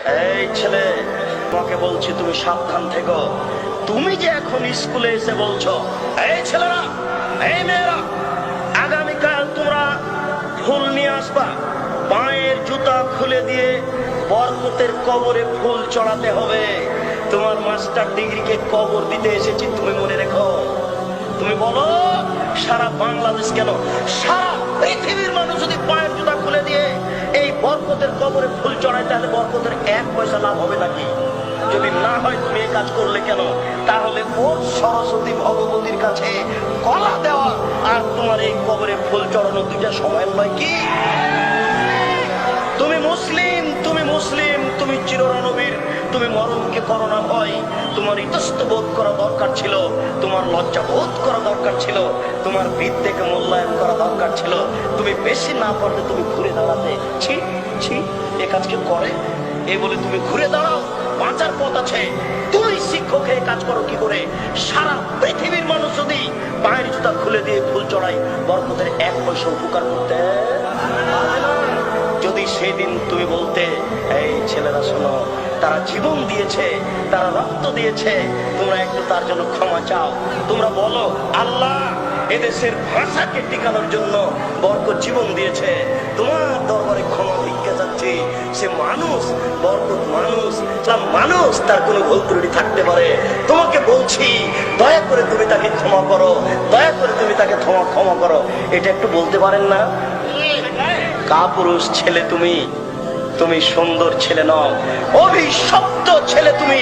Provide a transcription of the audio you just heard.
এই ছেলে, তোমাকে বলছি তুমি সাবধান থেকো। তুমি যে এখন স্কুলে এসে বলছো, এই ছেলেরা, এই মেয়েরা, আগামীকাল তোমরা ফুল নিয়ে আসবা, পায়ের জুতা খুলে দিয়ে বরকতের কবরে ফুল চড়াতে হবে। তোমার মাস্টার ডিগ্রিকে কবর দিতে এসেছি, তুমি মনে রেখো। তুমি বলো সারা বাংলাদেশ কেন, সারা পৃথিবীর মানুষ যদি পায়ের জুতা খুলে দিয়ে এই বরকতের কবরে ফুল চড়ায়, তাহলে বরকতের 1 পয়সা লাভ হবে নাকি? যদি না হয় তুমি এই কাজ করলে কেন? তাহলে ওর সরস্বতী ভগবতীর কাছে কলা দেওয়া আর তোমার এই কবরে ফুল চড়ানো দুইটা সমান নয় কি? তুমি মুসলিম, তুমি মুসলিম, তুমি চিরনবীর, তুমি মরণকে করো না ভয়। তোমার ইতস্ত বোধ করা দরকার ছিল, তোমার লজ্জা বোধ করা দরকার ছিল, তোমার বিদ্যেকে মূল্যায়ন করা দরকার ছিল। তুমি বেশি না পারলে তুমি ঘুরে দাঁড়াতে, ছি ছি, এ কাজকে করে এই বলে তুমি ঘুরে দাঁড়াও। বাঁচার পথ আছে। তুমি শিক্ষক হয়ে কাজ করো কি করে? সারা পৃথিবীর মানুষ যদি পায়ের জুতা খুলে দিয়ে ফুল চড়ায়, বরকতের 1 পয়সা উপকার করতে পারবে না। যদি সেদিন তুমি বলতে, এই ছেলেরা শোনো, তারা জীবন দিয়েছে, তারা রক্ত দিয়েছে, তোমরা একটু তার জন্য ক্ষমা চাও। তোমরা বলো, আল্লাহ এদেশের ভাষাকে টিকানোর জন্য বরকত জীবন দিয়েছে, তোমার দরবারে ক্ষমা ভিক্ষা চাচ্ছি। সে মানুষ, বরকত মানুষ, মানুষ, তার কোনো ভুল ত্রুটি থাকতে পারে। তোমাকে বলছি, দয়া করে তুমি তাকে ক্ষমা করো, দয়া করে তুমি তাকে ক্ষমা করো। এটা একটু বলতে পারেন না? কাপুরুষ ছেলে তুমি, তুমি সুন্দর ছেলে নও, অভিশপ্ত ছেলে তুমি।